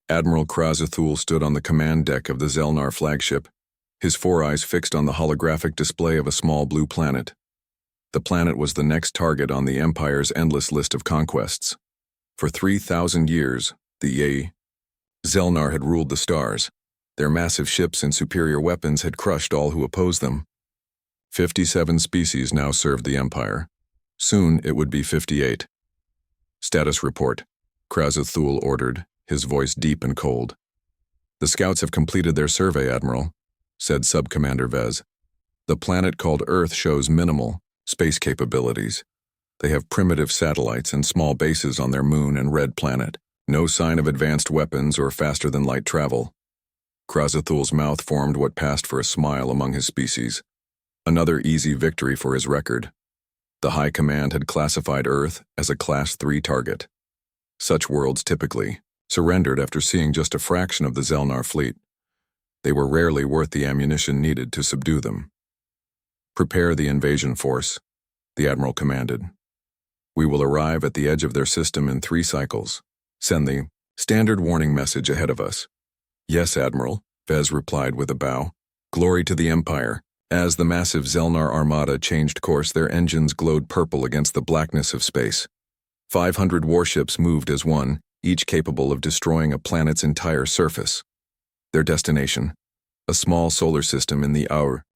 Admiral Krazathul stood on the command deck of the Zelnar flagship, his four eyes fixed on the holographic display of a small blue planet. The planet was the next target on the Empire's endless list of conquests. For 3,000 years, the Zelnar had ruled the stars. Their massive ships and superior weapons had crushed all who opposed them. 57 species now served the Empire. Soon it would be 58. Status report, Krazathul ordered, his voice deep and cold. The scouts have completed their survey, Admiral, said Subcommander Vez. The planet called Earth shows minimal space capabilities. They have primitive satellites and small bases on their moon and red planet. No sign of advanced weapons or faster-than-light travel. Krazathul's mouth formed what passed for a smile among his species. Another easy victory for his record. The High Command had classified Earth as a Class 3 target. Such worlds typically surrendered after seeing just a fraction of the Zelnar fleet. They were rarely worth the ammunition needed to subdue them. Prepare the invasion force, the Admiral commanded. We will arrive at the edge of their system in 3 cycles. Send the standard warning message ahead of us. Yes, Admiral, Vez replied with a bow. Glory to the Empire. As the massive Zelnar Armada changed course, their engines glowed purple against the blackness of space. 500 warships moved as one, each capable of destroying a planet's entire surface. Their destination, a small solar system in the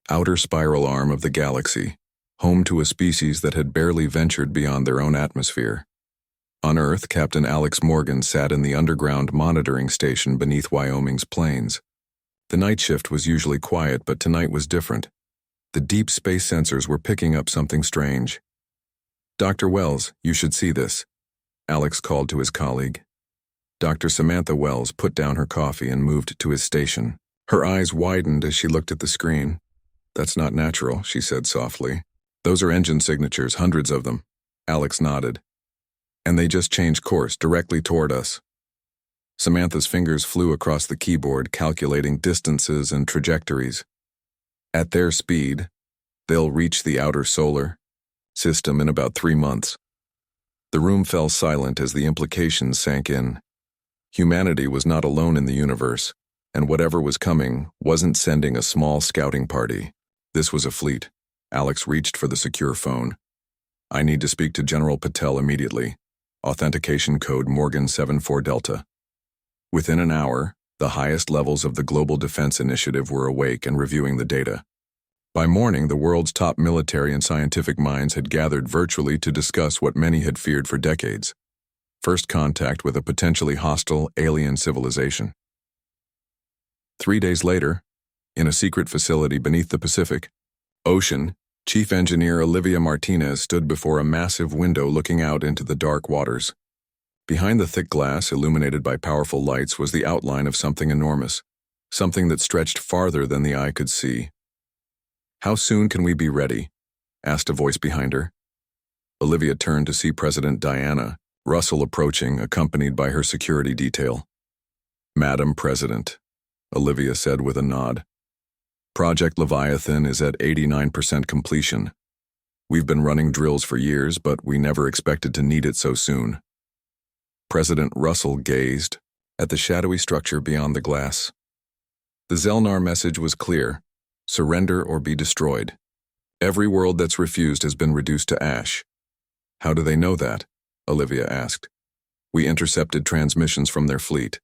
outer spiral arm of the galaxy, home to a species that had barely ventured beyond their own atmosphere. On Earth, Captain Alex Morgan sat in the underground monitoring station beneath Wyoming's plains. The night shift was usually quiet, but tonight was different. The deep space sensors were picking up something strange. Dr. Wells, you should see this, Alex called to his colleague. Dr. Samantha Wells put down her coffee and moved to his station. Her eyes widened as she looked at the screen. That's not natural, she said softly. Those are engine signatures, hundreds of them. Alex nodded. And they just changed course directly toward us. Samantha's fingers flew across the keyboard, calculating distances and trajectories. At their speed, they'll reach the outer solar system in about 3 months. The room fell silent as the implications sank in. Humanity was not alone in the universe, and whatever was coming wasn't sending a small scouting party. This was a fleet. Alex reached for the secure phone. I need to speak to General Patel immediately. Authentication code Morgan 74 Delta. Within an hour, the highest levels of the Global Defense Initiative were awake and reviewing the data. By morning, the world's top military and scientific minds had gathered virtually to discuss what many had feared for decades: first contact with a potentially hostile alien civilization. 3 days later, in a secret facility beneath the Pacific Ocean, Chief Engineer Olivia Martinez stood before a massive window looking out into the dark waters. Behind the thick glass, illuminated by powerful lights, was the outline of something enormous, something that stretched farther than the eye could see. How soon can we be ready? Asked a voice behind her. Olivia turned to see President Diana Russell approaching, accompanied by her security detail. Madam President, Olivia said with a nod. Project Leviathan is at 89% completion. We've been running drills for years, but we never expected to need it so soon. President Russell gazed at the shadowy structure beyond the glass. The Zelnar message was clear: surrender or be destroyed. Every world that's refused has been reduced to ash. How do they know that? Olivia asked. We intercepted transmissions from their fleet.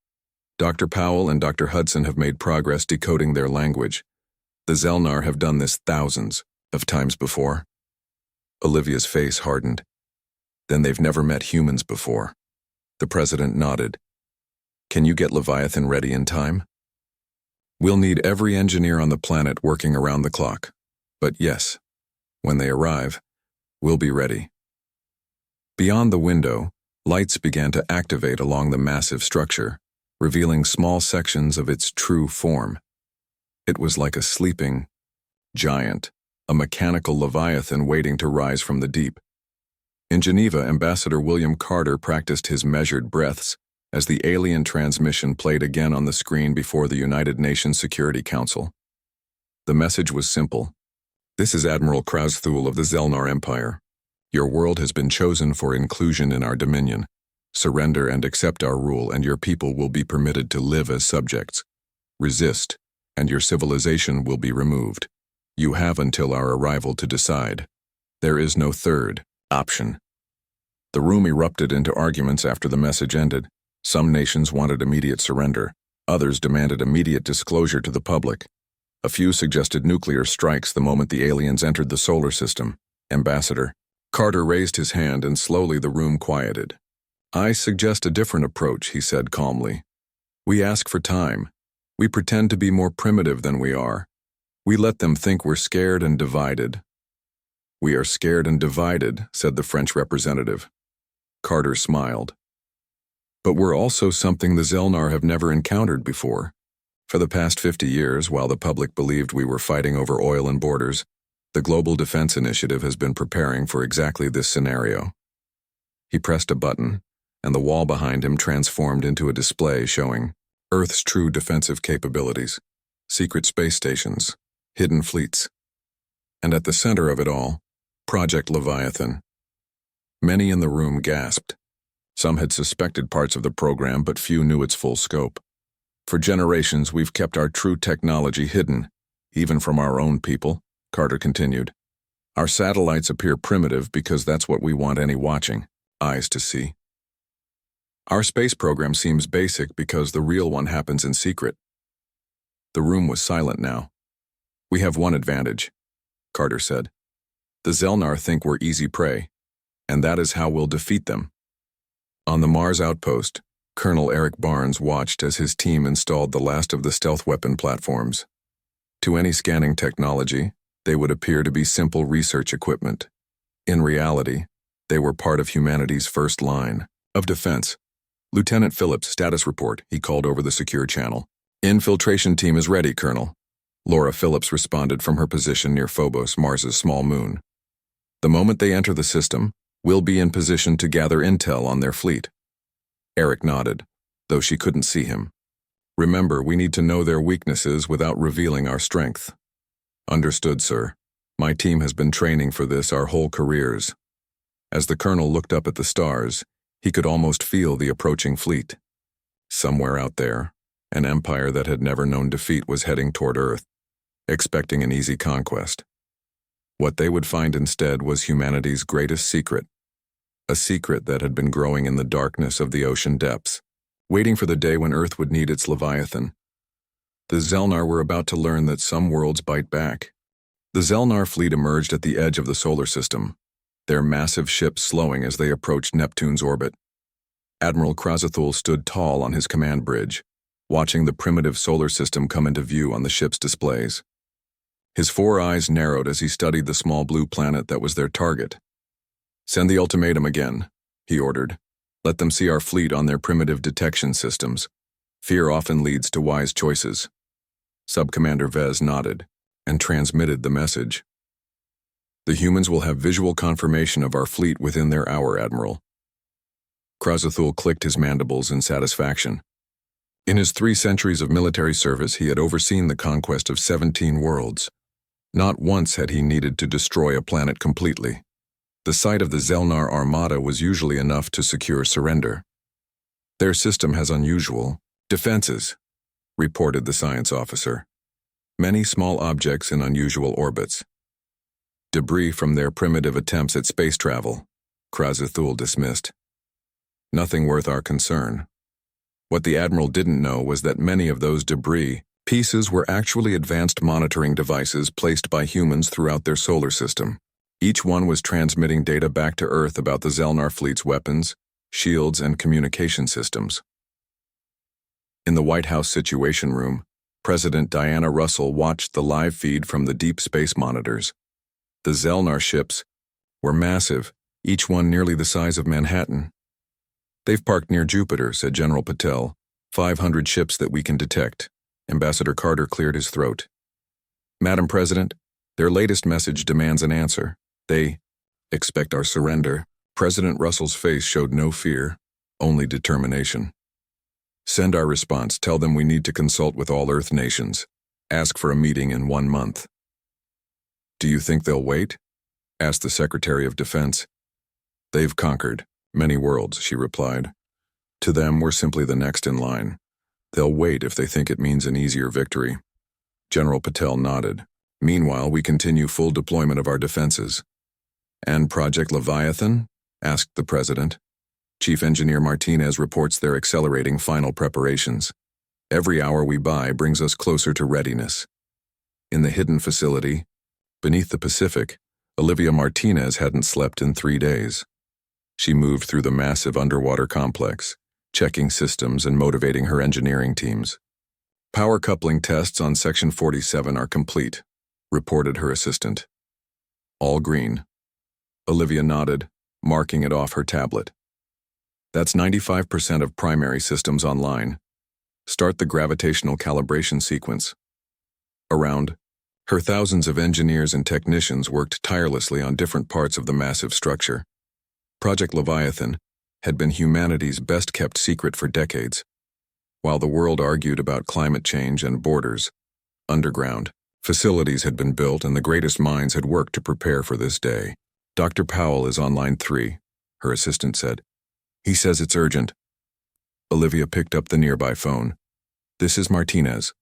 Dr. Powell and Dr. Hudson have made progress decoding their language. The Zelnar have done this thousands of times before. Olivia's face hardened. Then they've never met humans before. The president nodded. Can you get Leviathan ready in time? We'll need every engineer on the planet working around the clock. But yes, when they arrive, we'll be ready. Beyond the window, lights began to activate along the massive structure, revealing small sections of its true form. It was like a sleeping giant, a mechanical Leviathan waiting to rise from the deep. In Geneva, Ambassador William Carter practiced his measured breaths as the alien transmission played again on the screen before the United Nations Security Council. The message was simple. This is Admiral Krazathul of the Zelnar Empire. Your world has been chosen for inclusion in our dominion. Surrender and accept our rule, and your people will be permitted to live as subjects. Resist, and your civilization will be removed. You have until our arrival to decide. There is no third option. The room erupted into arguments after the message ended. Some nations wanted immediate surrender. Others demanded immediate disclosure to the public. A few suggested nuclear strikes the moment the aliens entered the solar system. Ambassador Carter raised his hand, and slowly the room quieted. I suggest a different approach, he said calmly. We ask for time. We pretend to be more primitive than we are. We let them think we're scared and divided. We are scared and divided, said the French representative. Carter smiled. But we're also something the Zelnar have never encountered before. For the past 50 years, while the public believed we were fighting over oil and borders, the Global Defense Initiative has been preparing for exactly this scenario. He pressed a button, and the wall behind him transformed into a display showing Earth's true defensive capabilities, secret space stations, hidden fleets. And at the center of it all, Project Leviathan. Many in the room gasped. Some had suspected parts of the program, but few knew its full scope. For generations, we've kept our true technology hidden, even from our own people, Carter continued. Our satellites appear primitive because that's what we want any watching eyes to see. Our space program seems basic because the real one happens in secret. The room was silent now. We have one advantage, Carter said. The Zelnar think we're easy prey, and that is how we'll defeat them. On the Mars outpost, Colonel Eric Barnes watched as his team installed the last of the stealth weapon platforms. To any scanning technology, they would appear to be simple research equipment. In reality, they were part of humanity's first line of defense. Lieutenant Phillips, status report, he called over the secure channel. Infiltration team is ready, Colonel. Laura Phillips responded from her position near Phobos, Mars's small moon. The moment they enter the system, we'll be in position to gather intel on their fleet. Eric nodded, though she couldn't see him. Remember, we need to know their weaknesses without revealing our strength. Understood, sir. My team has been training for this our whole careers. As the colonel looked up at the stars, he could almost feel the approaching fleet. Somewhere out there, an empire that had never known defeat was heading toward Earth, expecting an easy conquest. What they would find instead was humanity's greatest secret, a secret that had been growing in the darkness of the ocean depths, waiting for the day when Earth would need its Leviathan. The Zelnar were about to learn that some worlds bite back. The Zelnar fleet emerged at the edge of the solar system, their massive ships slowing as they approached Neptune's orbit. Admiral Krazathul stood tall on his command bridge, watching the primitive solar system come into view on the ship's displays. His 4 eyes narrowed as he studied the small blue planet that was their target. Send the ultimatum again, he ordered. Let them see our fleet on their primitive detection systems. Fear often leads to wise choices. Subcommander Vez nodded and transmitted the message. The humans will have visual confirmation of our fleet within their hour, Admiral. Krazathul clicked his mandibles in satisfaction. In his 3 centuries of military service, he had overseen the conquest of 17 worlds. Not once had he needed to destroy a planet completely. The sight of the Zelnar Armada was usually enough to secure surrender. Their system has unusual defenses, reported the science officer. Many small objects in unusual orbits. Debris from their primitive attempts at space travel, Krazathul dismissed. Nothing worth our concern. What the Admiral didn't know was that many of those debris pieces were actually advanced monitoring devices placed by humans throughout their solar system. Each one was transmitting data back to Earth about the Zelnar fleet's weapons, shields, and communication systems. In the White House Situation Room, President Diana Russell watched the live feed from the deep space monitors. The Zelnar ships were massive, each one nearly the size of Manhattan. They've parked near Jupiter, said General Patel. 500 ships that we can detect. Ambassador Carter cleared his throat. Madam President, their latest message demands an answer. They expect our surrender. President Russell's face showed no fear, only determination. Send our response. Tell them we need to consult with all Earth nations. Ask for a meeting in 1 month. Do you think they'll wait? Asked the Secretary of Defense. They've conquered many worlds, she replied. To them, we're simply the next in line. They'll wait if they think it means an easier victory. General Patel nodded. Meanwhile, we continue full deployment of our defenses. And Project Leviathan? Asked the president. Chief Engineer Martinez reports they're accelerating final preparations. Every hour we buy brings us closer to readiness. In the hidden facility, beneath the Pacific, Olivia Martinez hadn't slept in 3 days. She moved through the massive underwater complex, checking systems and motivating her engineering teams. Power coupling tests on Section 47 are complete, reported her assistant. All green. Olivia nodded, marking it off her tablet. That's 95% of primary systems online. Start the gravitational calibration sequence. Around her, thousands of engineers and technicians worked tirelessly on different parts of the massive structure. Project Leviathan had been humanity's best-kept secret for decades. While the world argued about climate change and borders, underground facilities had been built and the greatest minds had worked to prepare for this day. Dr. Powell is on line 3, her assistant said. He says it's urgent. Olivia picked up the nearby phone. This is Martinez.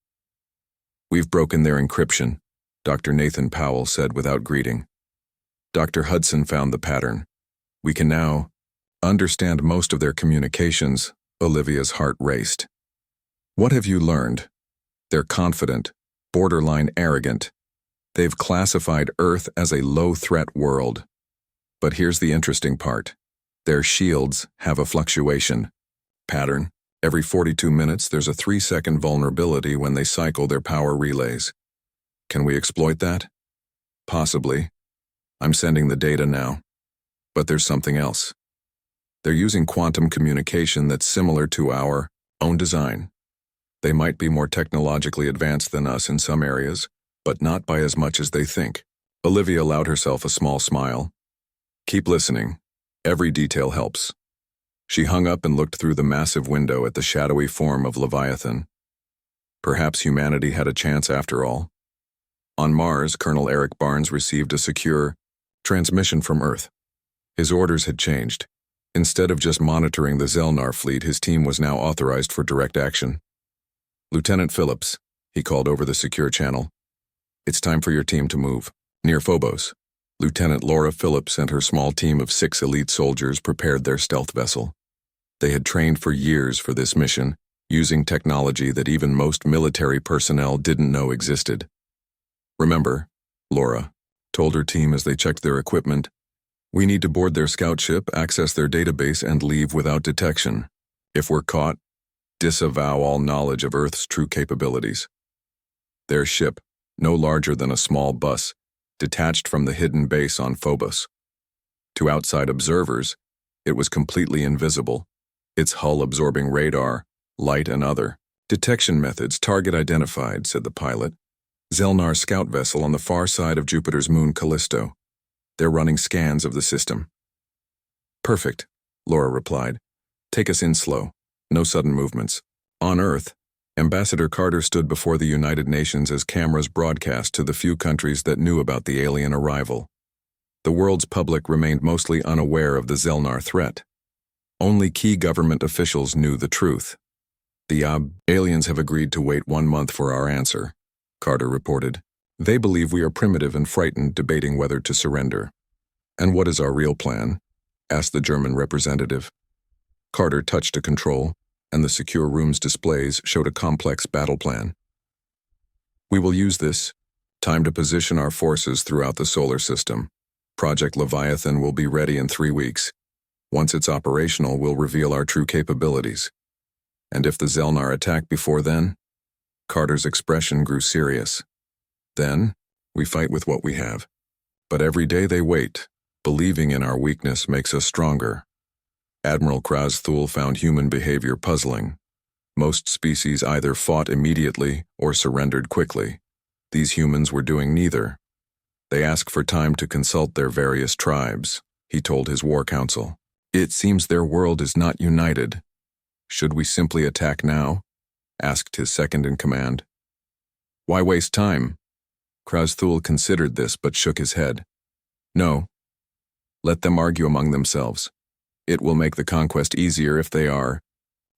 We've broken their encryption, Dr. Nathan Powell said without greeting. Dr. Hudson found the pattern. We can now understand most of their communications. Olivia's heart raced. What have you learned? They're confident, borderline arrogant. They've classified Earth as a low-threat world. But here's the interesting part. Their shields have a fluctuation pattern. Every 42 minutes, there's a 3-second vulnerability when they cycle their power relays. Can we exploit that? Possibly. I'm sending the data now. But there's something else. They're using quantum communication that's similar to our own design. They might be more technologically advanced than us in some areas, but not by as much as they think. Olivia allowed herself a small smile. Keep listening. Every detail helps. She hung up and looked through the massive window at the shadowy form of Leviathan. Perhaps humanity had a chance after all. On Mars, Colonel Eric Barnes received a secure transmission from Earth. His orders had changed. Instead of just monitoring the Zelnar fleet, his team was now authorized for direct action. Lieutenant Phillips, he called over the secure channel. It's time for your team to move. Near Phobos, Lieutenant Laura Phillips and her small team of 6 elite soldiers prepared their stealth vessel. They had trained for years for this mission, using technology that even most military personnel didn't know existed. Remember, Laura told her team as they checked their equipment, we need to board their scout ship, access their database, and leave without detection. If we're caught, disavow all knowledge of Earth's true capabilities. Their ship, no larger than a small bus, detached from the hidden base on Phobos. To outside observers, it was completely invisible, its hull absorbing radar, light, and other detection methods. Target identified, said the pilot. Zelnar scout vessel on the far side of Jupiter's moon Callisto. They're running scans of the system. Perfect, Laura replied. Take us in slow. No sudden movements. On Earth, Ambassador Carter stood before the United Nations as cameras broadcast to the few countries that knew about the alien arrival. The world's public remained mostly unaware of the Zelnar threat. Only key government officials knew the truth. The aliens have agreed to wait 1 month for our answer, Carter reported. They believe we are primitive and frightened, debating whether to surrender. And what is our real plan? Asked the German representative. Carter touched a control, and the secure room's displays showed a complex battle plan. We will use this time to position our forces throughout the solar system. Project Leviathan will be ready in 3 weeks. Once it's operational, we'll reveal our true capabilities. And if the Zelnar attack before then? Carter's expression grew serious. Then, we fight with what we have. But every day they wait. Believing in our weakness makes us stronger. Admiral Krasthul found human behavior puzzling. Most species either fought immediately or surrendered quickly. These humans were doing neither. They ask for time to consult their various tribes, he told his war council. It seems their world is not united. Should we simply attack now? Asked his second-in-command. Why waste time? Krasthul considered this but shook his head. No. Let them argue among themselves. It will make the conquest easier if they are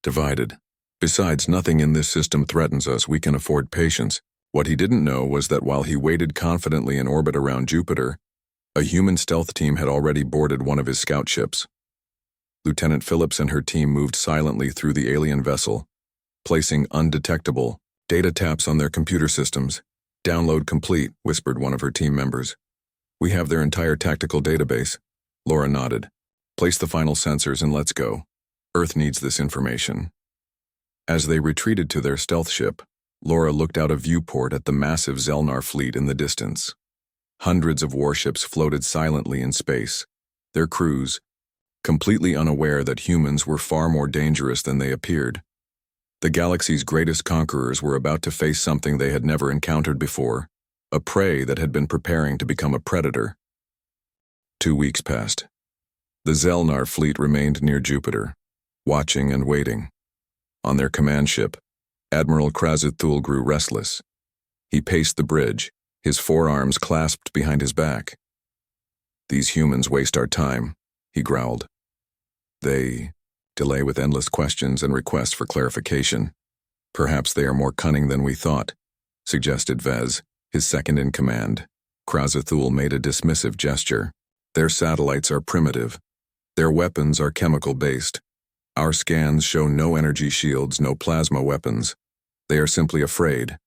Divided. Besides, nothing in this system threatens us. We can afford patience. What he didn't know was that while he waited confidently in orbit around Jupiter, a human stealth team had already boarded one of his scout ships. Lieutenant Phillips and her team moved silently through the alien vessel, placing undetectable data taps on their computer systems. "Download complete," whispered one of her team members. "We have their entire tactical database." Laura nodded. "Place the final sensors and let's go. Earth needs this information." As they retreated to their stealth ship, Laura looked out a viewport at the massive Zelnar fleet in the distance. Hundreds of warships floated silently in space, their crews completely unaware that humans were far more dangerous than they appeared. The galaxy's greatest conquerors were about to face something they had never encountered before, a prey that had been preparing to become a predator. 2 weeks passed. The Zelnar fleet remained near Jupiter, watching and waiting. On their command ship, Admiral Krazuthul grew restless. He paced the bridge, his forearms clasped behind his back. "These humans waste our time," he growled. "They delay with endless questions and requests for clarification. Perhaps they are more cunning than we thought," suggested Vez, his second in command. Krazuthul made a dismissive gesture. "Their satellites are primitive. Their weapons are chemical-based. Our scans show no energy shields, no plasma weapons. They are simply afraid."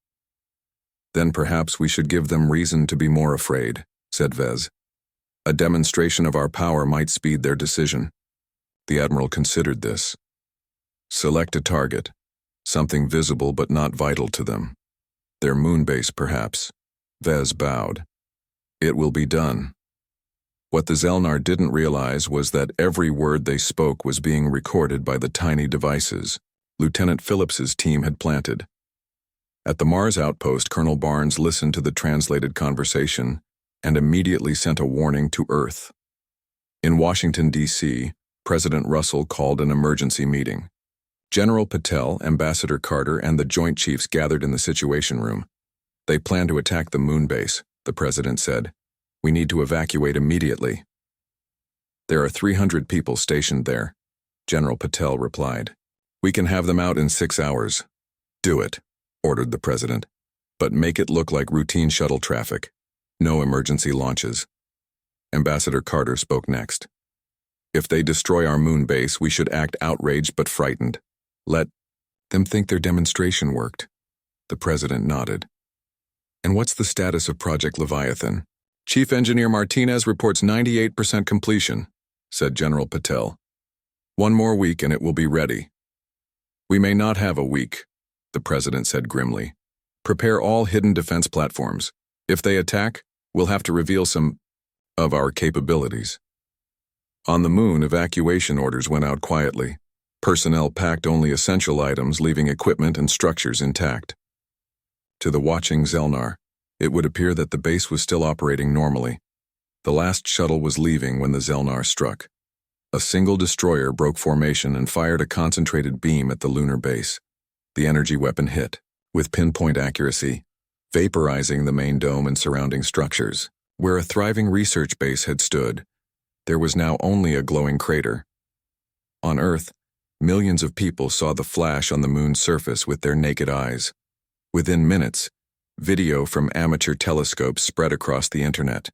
"Then perhaps we should give them reason to be more afraid," said Vez. "A demonstration of our power might speed their decision." The Admiral considered this. "Select a target, something visible but not vital to them. Their moon base, perhaps." Vez bowed. "It will be done." What the Zelnar didn't realize was that every word they spoke was being recorded by the tiny devices Lieutenant Phillips's team had planted. At the Mars outpost, Colonel Barnes listened to the translated conversation and immediately sent a warning to Earth. In Washington, D.C., President Russell called an emergency meeting. General Patel, Ambassador Carter, and the Joint Chiefs gathered in the Situation Room. "They plan to attack the moon base," the President said. "We need to evacuate immediately." "There are 300 people stationed there," General Patel replied. "We can have them out in 6 hours." "Do it," ordered the President. "But make it look like routine shuttle traffic. No emergency launches." Ambassador Carter spoke next. "If they destroy our moon base, we should act outraged but frightened. Let them think their demonstration worked." The President nodded. "And what's the status of Project Leviathan?" "Chief Engineer Martinez reports 98% completion," said General Patel. "1 more week and it will be ready." "We may not have a week," the President said grimly. "Prepare all hidden defense platforms. If they attack, we'll have to reveal some of our capabilities." On the moon, evacuation orders went out quietly. Personnel packed only essential items, leaving equipment and structures intact. To the watching Zelnar, it would appear that the base was still operating normally. The last shuttle was leaving when the Zelnar struck. A single destroyer broke formation and fired a concentrated beam at the lunar base. The energy weapon hit, with pinpoint accuracy, vaporizing the main dome and surrounding structures. Where a thriving research base had stood, there was now only a glowing crater. On Earth, millions of people saw the flash on the moon's surface with their naked eyes. Within minutes, video from amateur telescopes spread across the internet.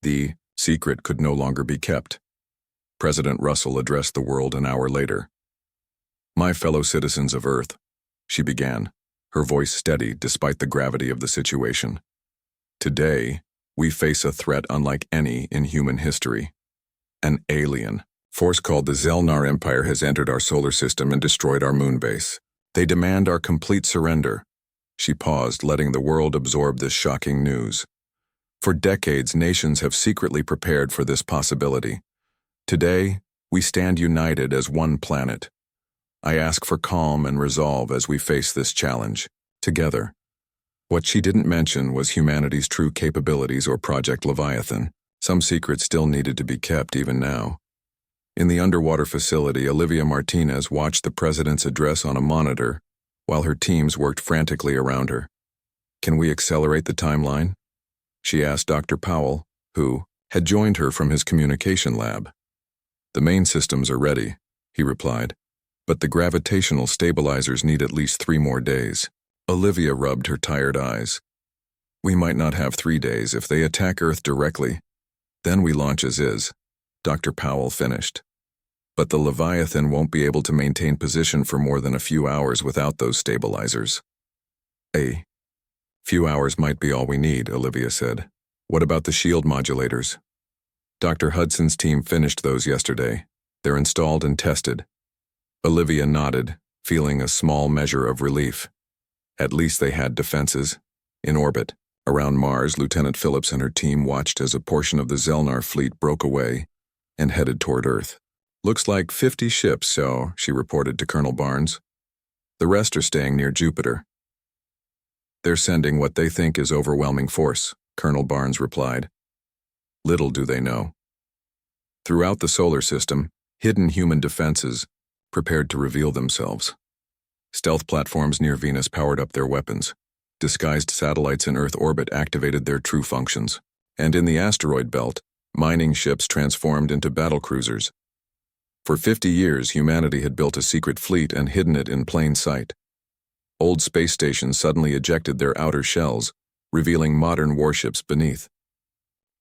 The secret could no longer be kept. President Russell addressed the world an hour later. "My fellow citizens of Earth," she began, her voice steady despite the gravity of the situation. "Today, we face a threat unlike any in human history. An alien force called the Zelnar Empire has entered our solar system and destroyed our moon base. They demand our complete surrender." She paused, letting the world absorb this shocking news. For decades, nations have secretly prepared for this possibility. Today, we stand united as one planet. I ask for calm and resolve as we face this challenge, together. What she didn't mention was humanity's true capabilities or Project Leviathan. Some secrets still needed to be kept even now. In the underwater facility, Olivia Martinez watched the President's address on a monitor while her teams worked frantically around her. "Can we accelerate the timeline?" she asked Dr. Powell, who had joined her from his communication lab. "The main systems are ready," he replied. But the gravitational stabilizers need at least 3 more days. Olivia rubbed her tired eyes. We might not have 3 days if they attack Earth directly. Then we launch as is, Dr. Powell finished. But the Leviathan won't be able to maintain position for more than a few hours without those stabilizers. A few hours might be all we need, Olivia said. What about the shield modulators? Dr. Hudson's team finished those yesterday. They're installed and tested. Olivia nodded, feeling a small measure of relief. At least they had defenses. In orbit, around Mars, Lieutenant Phillips and her team watched as a portion of the Zelnar fleet broke away and headed toward Earth. Looks like 50 ships, so, she reported to Colonel Barnes. The rest are staying near Jupiter. They're sending what they think is overwhelming force, Colonel Barnes replied. Little do they know. Throughout the solar system, hidden human defenses prepared to reveal themselves. Stealth platforms near Venus powered up their weapons. Disguised satellites in Earth orbit activated their true functions. And in the asteroid belt, mining ships transformed into battlecruisers. For 50 years, humanity had built a secret fleet and hidden it in plain sight. Old space stations suddenly ejected their outer shells, revealing modern warships beneath.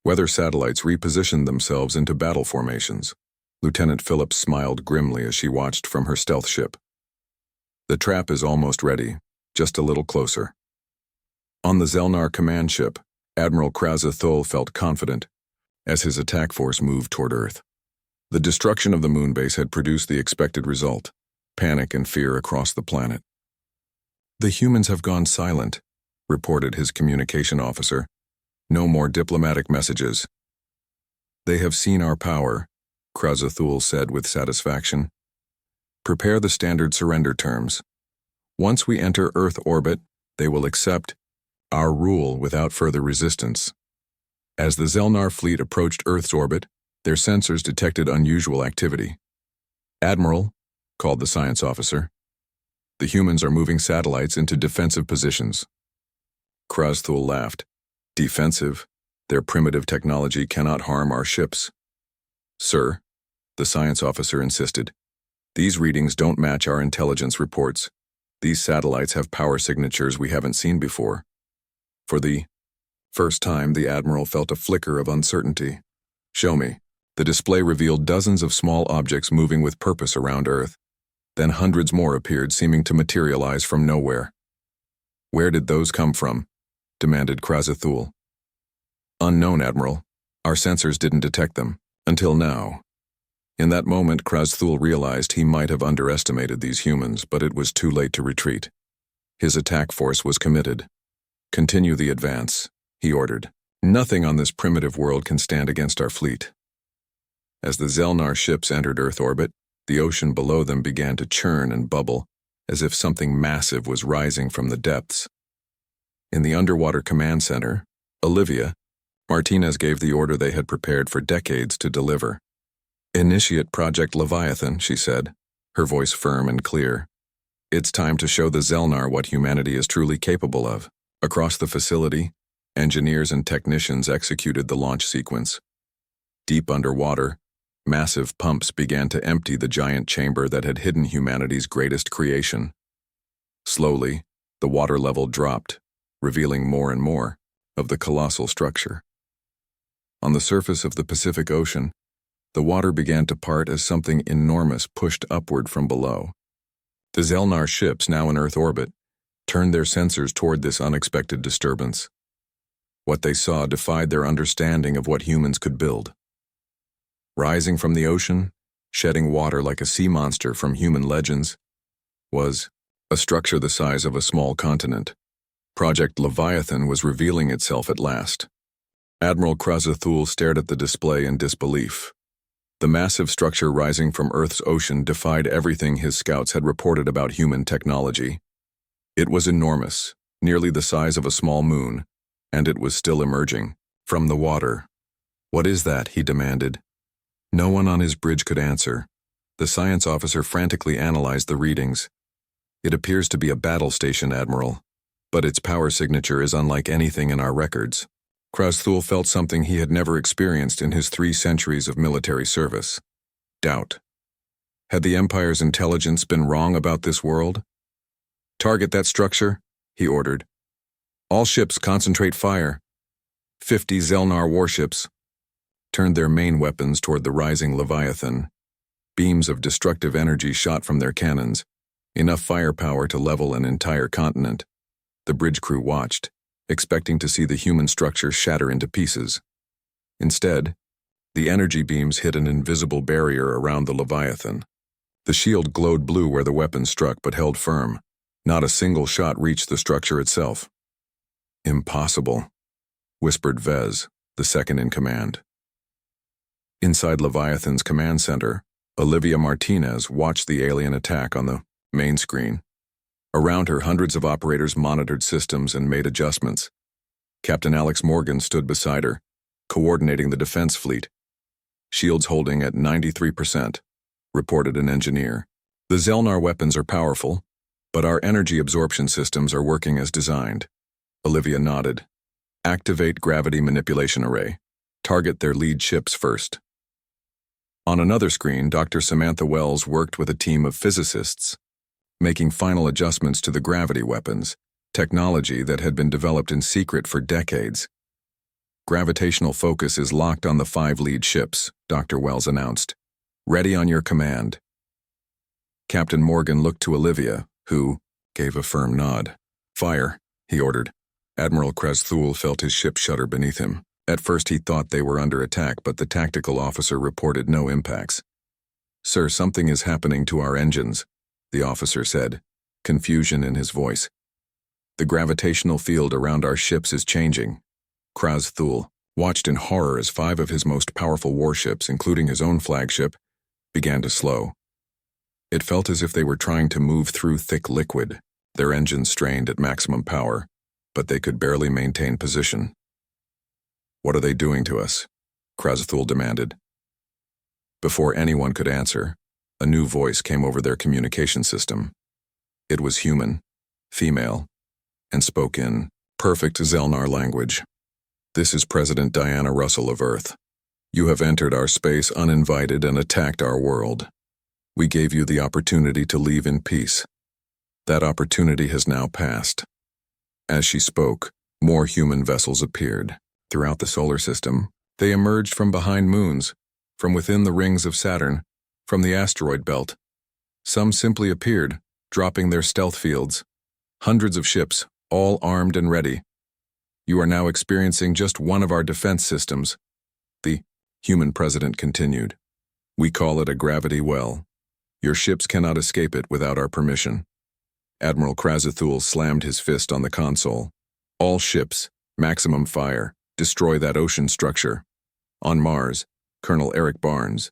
Weather satellites repositioned themselves into battle formations. Lieutenant Phillips smiled grimly as she watched from her stealth ship. The trap is almost ready, just a little closer. On the Zelnar command ship, Admiral Krauze-Thul felt confident as his attack force moved toward Earth. The destruction of the moon base had produced the expected result, panic and fear across the planet. The humans have gone silent, reported his communication officer. No more diplomatic messages. They have seen our power, Krauze-Thul said with satisfaction. Prepare the standard surrender terms. Once we enter Earth orbit, they will accept our rule without further resistance. As the Zelnar fleet approached Earth's orbit, their sensors detected unusual activity. Admiral, called the science officer, the humans are moving satellites into defensive positions. Krauze-Thul laughed. Defensive? Their primitive technology cannot harm our ships. Sir, the science officer insisted, these readings don't match our intelligence reports. These satellites have power signatures we haven't seen before. For the first time, the Admiral felt a flicker of uncertainty. Show me. The display revealed dozens of small objects moving with purpose around Earth. Then hundreds more appeared, seeming to materialize from nowhere. Where did those come from? Demanded Krauze-Thul. Unknown, Admiral. Our sensors didn't detect them. Until now. In that moment, Krauze-Thul realized he might have underestimated these humans, but it was too late to retreat. His attack force was committed. Continue the advance, he ordered. Nothing on this primitive world can stand against our fleet. As the Zelnar ships entered Earth orbit, the ocean below them began to churn and bubble, as if something massive was rising from the depths. In the underwater command center, Olivia, Martinez gave the order they had prepared for decades to deliver. Initiate Project Leviathan, she said, her voice firm and clear. It's time to show the Zelnar what humanity is truly capable of. Across the facility, engineers and technicians executed the launch sequence. Deep underwater, massive pumps began to empty the giant chamber that had hidden humanity's greatest creation. Slowly, the water level dropped, revealing more and more of the colossal structure. On the surface of the Pacific Ocean, the water began to part as something enormous pushed upward from below. The Zelnar ships, now in Earth orbit, turned their sensors toward this unexpected disturbance. What they saw defied their understanding of what humans could build. Rising from the ocean, shedding water like a sea monster from human legends, was a structure the size of a small continent. Project Leviathan was revealing itself at last. Admiral Krauze-Thul stared at the display in disbelief. The massive structure rising from Earth's ocean defied everything his scouts had reported about human technology. It was enormous, nearly the size of a small moon, and it was still emerging from the water. What is that? He demanded. No one on his bridge could answer. The science officer frantically analyzed the readings. It appears to be a battle station, Admiral, but its power signature is unlike anything in our records. Krauze-Thul felt something he had never experienced in his 3 centuries of military service. Doubt. Had the Empire's intelligence been wrong about this world? "Target that structure," he ordered. "All ships concentrate fire." 50 Zelnar warships turned their main weapons toward the rising Leviathan. Beams of destructive energy shot from their cannons, enough firepower to level an entire continent. The bridge crew watched, expecting to see the human structure shatter into pieces. Instead, the energy beams hit an invisible barrier around the Leviathan. The shield glowed blue where the weapon struck but held firm. Not a single shot reached the structure itself. "Impossible," whispered Vez, the second in command. Inside Leviathan's command center, Olivia Martinez watched the alien attack on the main screen. Around her, hundreds of operators monitored systems and made adjustments. Captain Alex Morgan stood beside her, coordinating the defense fleet. "Shields holding at 93%, reported an engineer. "The Zelnar weapons are powerful, but our energy absorption systems are working as designed." Olivia nodded. "Activate gravity manipulation array. Target their lead ships first." On another screen, Dr. Samantha Wells worked with a team of physicists, making final adjustments to the gravity weapons, technology that had been developed in secret for decades. "Gravitational focus is locked on the 5 lead ships," Dr. Wells announced. "Ready on your command." Captain Morgan looked to Olivia, who gave a firm nod. "Fire," he ordered. Admiral Krezthul felt his ship shudder beneath him. At first he thought they were under attack, but the tactical officer reported no impacts. "Sir, something is happening to our engines," the officer said, confusion in his voice. "The gravitational field around our ships is changing." Krezthul watched in horror as 5 of his most powerful warships, including his own flagship, began to slow. It felt as if they were trying to move through thick liquid, their engines strained at maximum power, but they could barely maintain position. "What are they doing to us?" Krezthul demanded. Before anyone could answer, a new voice came over their communication system. It was human, female, and spoke in perfect Zelnar language. "This is President Diana Russell of Earth. You have entered our space uninvited and attacked our world. We gave you the opportunity to leave in peace. That opportunity has now passed." As she spoke, more human vessels appeared. Throughout the solar system, they emerged from behind moons, from within the rings of Saturn, from the asteroid belt. Some simply appeared, dropping their stealth fields. Hundreds of ships, all armed and ready. "You are now experiencing just one of our defense systems," the human president continued. "We call it a gravity well. Your ships cannot escape it without our permission." Admiral Krezthul slammed his fist on the console. "All ships, maximum fire. Destroy that ocean structure." On Mars, Colonel Eric Barnes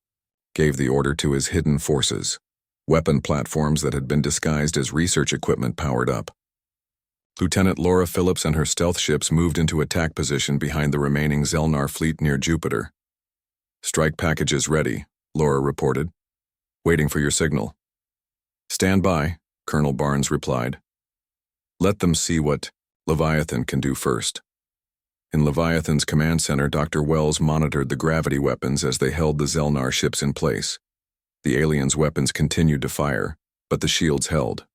gave the order to his hidden forces. Weapon platforms that had been disguised as research equipment powered up. Lieutenant Laura Phillips and her stealth ships moved into attack position behind the remaining Zelnar fleet near Jupiter. "Strike packages ready," Laura reported. "Waiting for your signal." "Stand by," Colonel Barnes replied. "Let them see what Leviathan can do first." In Leviathan's command center, Dr. Wells monitored the gravity weapons as they held the Zelnar ships in place. The aliens' weapons continued to fire, but the shields held.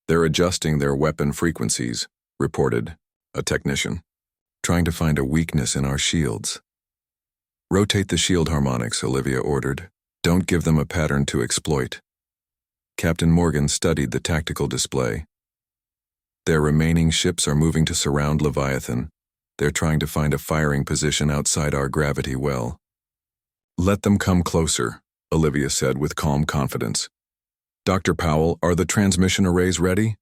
"They're adjusting their weapon frequencies," reported a technician. "Trying to find a weakness in our shields." "Rotate the shield harmonics," Olivia ordered. "Don't give them a pattern to exploit." Captain Morgan studied the tactical display. "Their remaining ships are moving to surround Leviathan. They're trying to find a firing position outside our gravity well." "Let them come closer," Olivia said with calm confidence. "Dr. Powell, are the transmission arrays ready?"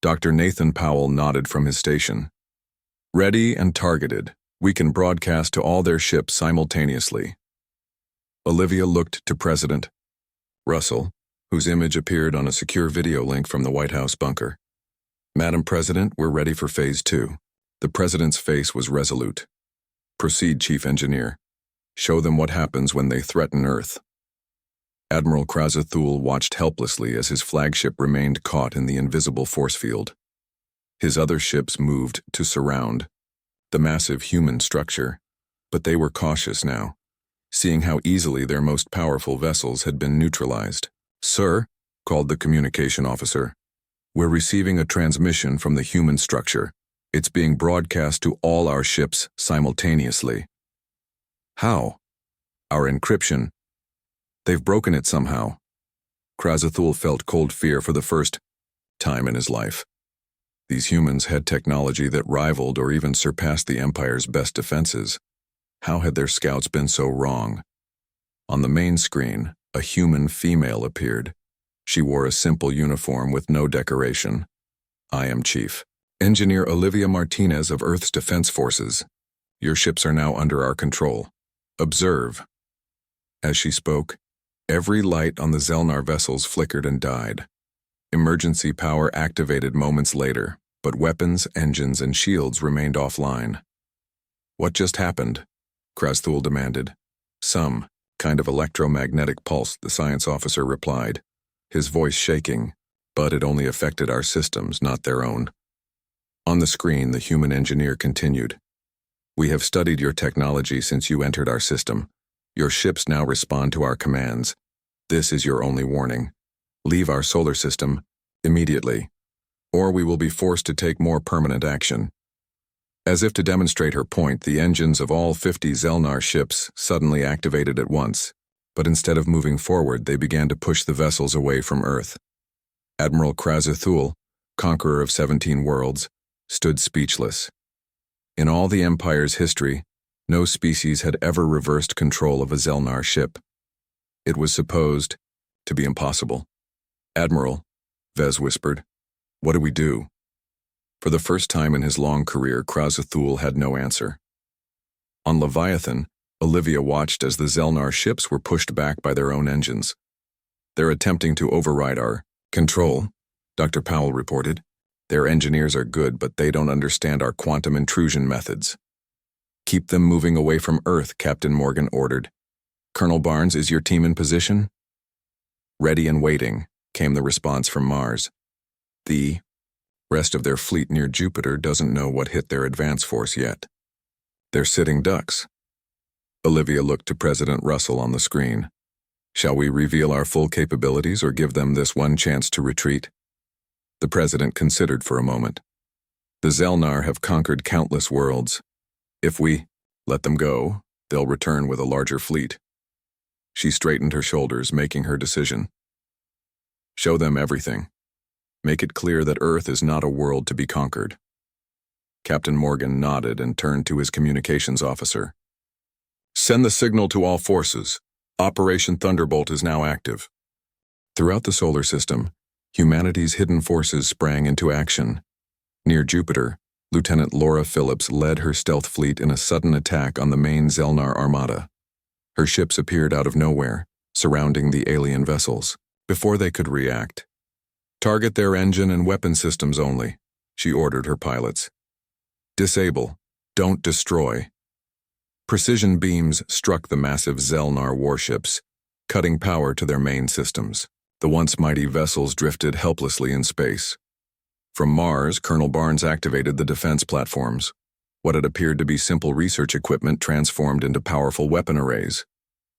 Dr. Nathan Powell nodded from his station. "Ready and targeted. We can broadcast to all their ships simultaneously." Olivia looked to President Russell, whose image appeared on a secure video link from the White House bunker. "Madam President, we're ready for Phase 2. The President's face was resolute. "Proceed, Chief Engineer. Show them what happens when they threaten Earth." Admiral Krezthul watched helplessly as his flagship remained caught in the invisible force field. His other ships moved to surround the massive human structure, but they were cautious now, seeing how easily their most powerful vessels had been neutralized. "Sir," called the communication officer, "we're receiving a transmission from the human structure. It's being broadcast to all our ships simultaneously." "How?" "Our encryption. They've broken it somehow." Krazathul felt cold fear for the first time in his life. These humans had technology that rivaled or even surpassed the Empire's best defenses. How had their scouts been so wrong? On the main screen, a human female appeared. She wore a simple uniform with no decoration. "I am Chief Engineer Olivia Martinez of Earth's Defense Forces. Your ships are now under our control. Observe." As she spoke, every light on the Zelnar vessels flickered and died. Emergency power activated moments later, but weapons, engines, and shields remained offline. "What just happened?" Krazathul demanded. "Some kind of electromagnetic pulse," the science officer replied, his voice shaking, "but it only affected our systems, not their own." On the screen, the human engineer continued. "We have studied your technology since you entered our system. Your ships now respond to our commands. This is your only warning. Leave our solar system immediately, or we will be forced to take more permanent action." As if to demonstrate her point, the engines of all 50 Zelnar ships suddenly activated at once, but instead of moving forward, they began to push the vessels away from Earth. Admiral Krazathul, conqueror of 17 worlds, stood speechless. In all the Empire's history, no species had ever reversed control of a Zelnar ship. It was supposed to be impossible. "Admiral," Vez whispered, "what do we do?" For the first time in his long career, Krazathul had no answer. On Leviathan, Olivia watched as the Zelnar ships were pushed back by their own engines. "They're attempting to override our control," Dr. Powell reported. "Their engineers are good, but they don't understand our quantum intrusion methods." "Keep them moving away from Earth," Captain Morgan ordered. "Colonel Barnes, is your team in position?" "Ready and waiting," came the response from Mars. "The rest of their fleet near Jupiter doesn't know what hit their advance force yet. They're sitting ducks." Olivia looked to President Russell on the screen. "Shall we reveal our full capabilities or give them this one chance to retreat?" The president considered for a moment. "The Zelnar have conquered countless worlds. If we let them go, they'll return with a larger fleet." She straightened her shoulders, making her decision. "Show them everything. Make it clear that Earth is not a world to be conquered." Captain Morgan nodded and turned to his communications officer. "Send the signal to all forces. Operation Thunderbolt is now active." Throughout the solar system, humanity's hidden forces sprang into action. Near Jupiter, Lieutenant Laura Phillips led her stealth fleet in a sudden attack on the main Zelnar Armada. Her ships appeared out of nowhere, surrounding the alien vessels. Before they could react, "Target their engine and weapon systems only," she ordered her pilots. "Disable, don't destroy." Precision beams struck the massive Zelnar warships, cutting power to their main systems. The once mighty vessels drifted helplessly in space. From Mars, Colonel Barnes activated the defense platforms. What had appeared to be simple research equipment transformed into powerful weapon arrays.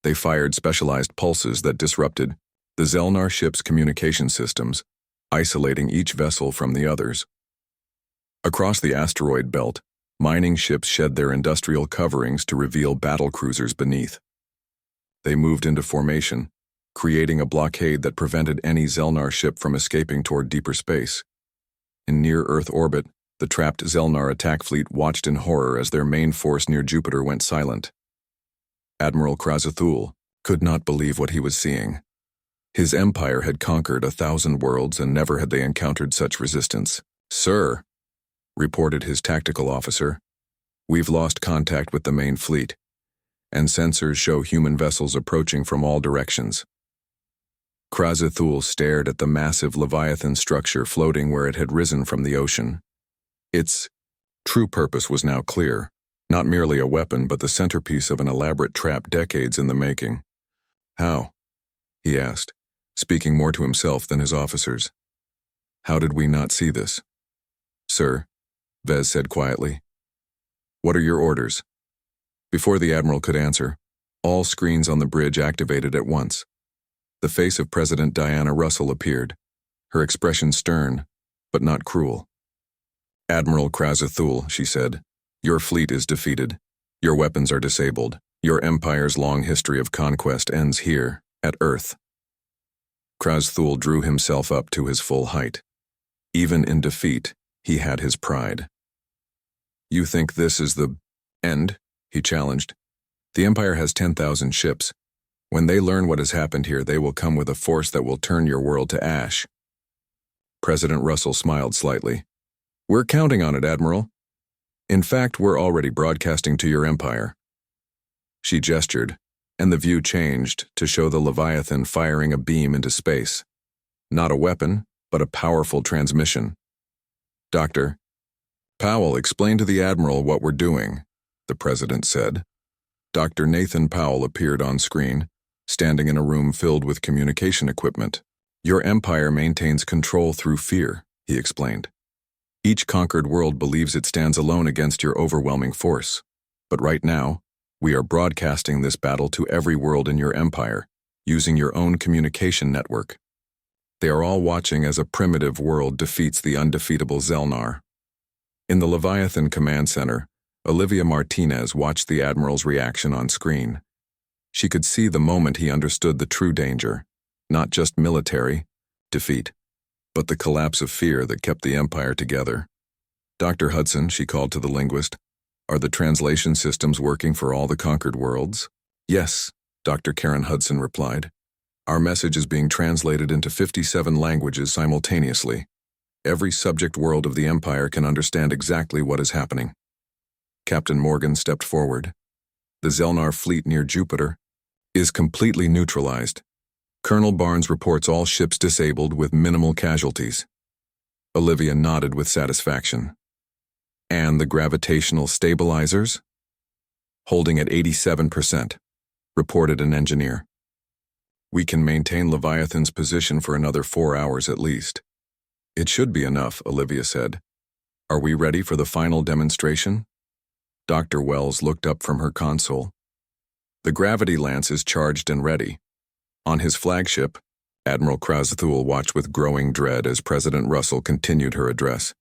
They fired specialized pulses that disrupted the Zelnar ship's communication systems, isolating each vessel from the others. Across the asteroid belt, mining ships shed their industrial coverings to reveal battle cruisers beneath. They moved into formation, creating a blockade that prevented any Zelnar ship from escaping toward deeper space. In near-Earth orbit, the trapped Zelnar attack fleet watched in horror as their main force near Jupiter went silent. Admiral Krazathul could not believe what he was seeing. His empire had conquered 1,000 worlds and never had they encountered such resistance. "Sir," reported his tactical officer, "we've lost contact with the main fleet, and sensors show human vessels approaching from all directions." Krazathul stared at the massive Leviathan structure floating where it had risen from the ocean. Its true purpose was now clear, not merely a weapon but the centerpiece of an elaborate trap decades in the making. "How?" he asked, speaking more to himself than his officers. "How did we not see this?" "Sir," Vez said quietly. "What are your orders?" Before the admiral could answer, All screens on the bridge activated at once. The face of President Diana Russell appeared, her expression stern, but not cruel. "Admiral Krazathul," she said, "your fleet is defeated. Your weapons are disabled. Your empire's long history of conquest ends here, at Earth." Krazathul drew himself up to his full height. Even in defeat, he had his pride. "You think this is the end?" he challenged. "The Empire has 10,000 ships. When they learn what has happened here, they will come with a force that will turn your world to ash." President Russell smiled slightly. "We're counting on it, Admiral. In fact, we're already broadcasting to your Empire." She gestured, and the view changed to show the Leviathan firing a beam into space. Not a weapon, but a powerful transmission. "Dr. Powell, explain to the Admiral what we're doing," the President said. Dr. Nathan Powell appeared on screen, standing in a room filled with communication equipment. "Your Empire maintains control through fear," he explained. "Each conquered world believes it stands alone against your overwhelming force. But right now, we are broadcasting this battle to every world in your Empire, using your own communication network. They are all watching as a primitive world defeats the undefeatable Zelnar." In the Leviathan Command Center, Olivia Martinez watched the Admiral's reaction on screen. She could see the moment he understood the true danger, not just military defeat, but the collapse of fear that kept the Empire together. "Dr. Hudson," she called to the linguist, "are the translation systems working for all the conquered worlds?" "Yes," Dr. Karen Hudson replied. "Our message is being translated into 57 languages simultaneously. Every subject world of the Empire can understand exactly what is happening." Captain Morgan stepped forward. "The Zelnar fleet near Jupiter is completely neutralized. Colonel Barnes reports all ships disabled with minimal casualties." Olivia nodded with satisfaction. "And the gravitational stabilizers?" "Holding at 87%, reported an engineer. "We can maintain Leviathan's position for another 4 hours at least." "It should be enough," Olivia said. "Are we ready for the final demonstration?" Dr. Wells looked up from her console. "The gravity lance is charged and ready." On his flagship, Admiral Krazathul watched with growing dread as President Russell continued her address,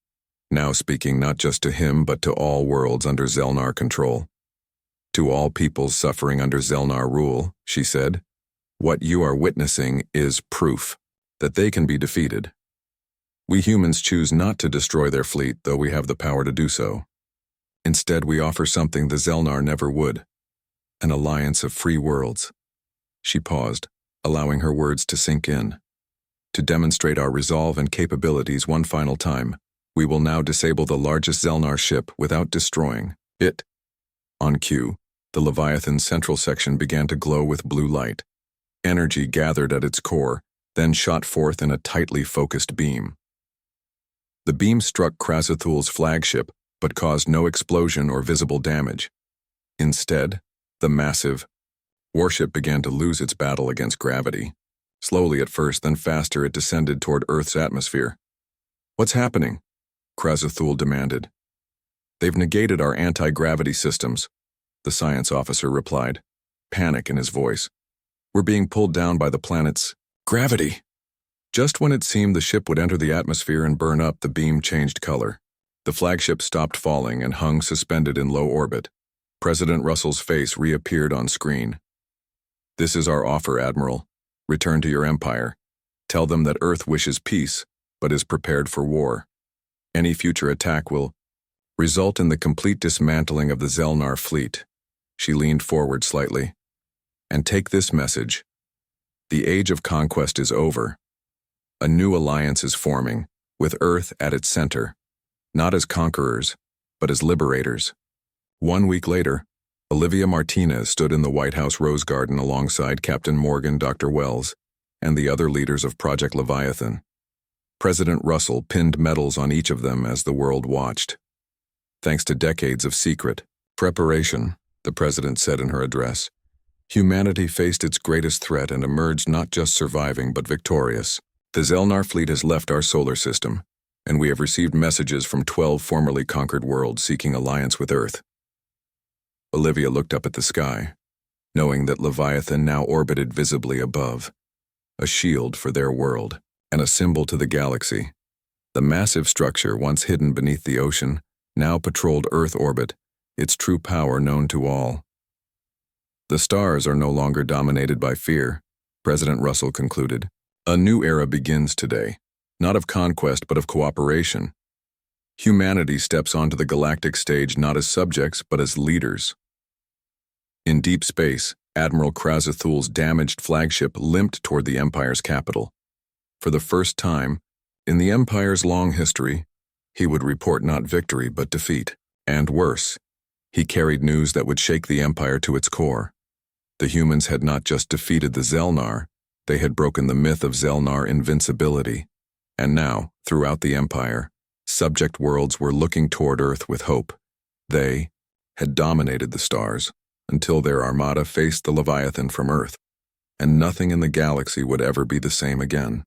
now speaking not just to him but to all worlds under Zelnar control. "To all peoples suffering under Zelnar rule," she said, "what you are witnessing is proof that they can be defeated. We humans choose not to destroy their fleet, though we have the power to do so. Instead, we offer something the Zelnar never would, an alliance of free worlds." She paused, allowing her words to sink in. "To demonstrate our resolve and capabilities one final time, we will now disable the largest Zelnar ship without destroying it." On cue, the Leviathan's central section began to glow with blue light. Energy gathered at its core, then shot forth in a tightly focused beam. The beam struck Krazathul's flagship, but caused no explosion or visible damage. Instead, the massive warship began to lose its battle against gravity. Slowly at first, then faster, it descended toward Earth's atmosphere. "What's happening?" Krazathul demanded. "They've negated our anti-gravity systems," the science officer replied, panic in his voice. "We're being pulled down by the planet's gravity." Just when it seemed the ship would enter the atmosphere and burn up, the beam changed color. The flagship stopped falling and hung suspended in low orbit. President Russell's face reappeared on screen. "This is our offer, Admiral. Return to your Empire. Tell them that Earth wishes peace, but is prepared for war. Any future attack will result in the complete dismantling of the Zelnar fleet." She leaned forward slightly. "And take this message. The age of conquest is over. A new alliance is forming, with Earth at its center, not as conquerors, but as liberators." 1 week later, Olivia Martinez stood in the White House Rose Garden alongside Captain Morgan, Dr. Wells, and the other leaders of Project Leviathan. President Russell pinned medals on each of them as the world watched. "Thanks to decades of secret preparation," the President said in her address, "humanity faced its greatest threat and emerged not just surviving but victorious. The Zelnar fleet has left our solar system, and we have received messages from 12 formerly conquered worlds seeking alliance with Earth." Olivia looked up at the sky. knowing that Leviathan now orbited visibly above, a shield for their world, and a symbol to the galaxy. The massive structure, once hidden beneath the ocean, now patrolled Earth orbit, its true power known to all. The stars are no longer dominated by fear, President Russell concluded. A new era begins today, not of conquest but of cooperation. Humanity steps onto the galactic stage not as subjects but as leaders. In deep space, Admiral Krazathul's damaged flagship limped toward the Empire's capital. For the first time, in the Empire's long history, he would report not victory but defeat. And worse, he carried news that would shake the Empire to its core. The humans had not just defeated the Zelnar, they had broken the myth of Zelnar invincibility. And now, throughout the Empire, subject worlds were looking toward Earth with hope. They had dominated the stars until their Armada faced the Leviathan from Earth, and nothing in the galaxy would ever be the same again.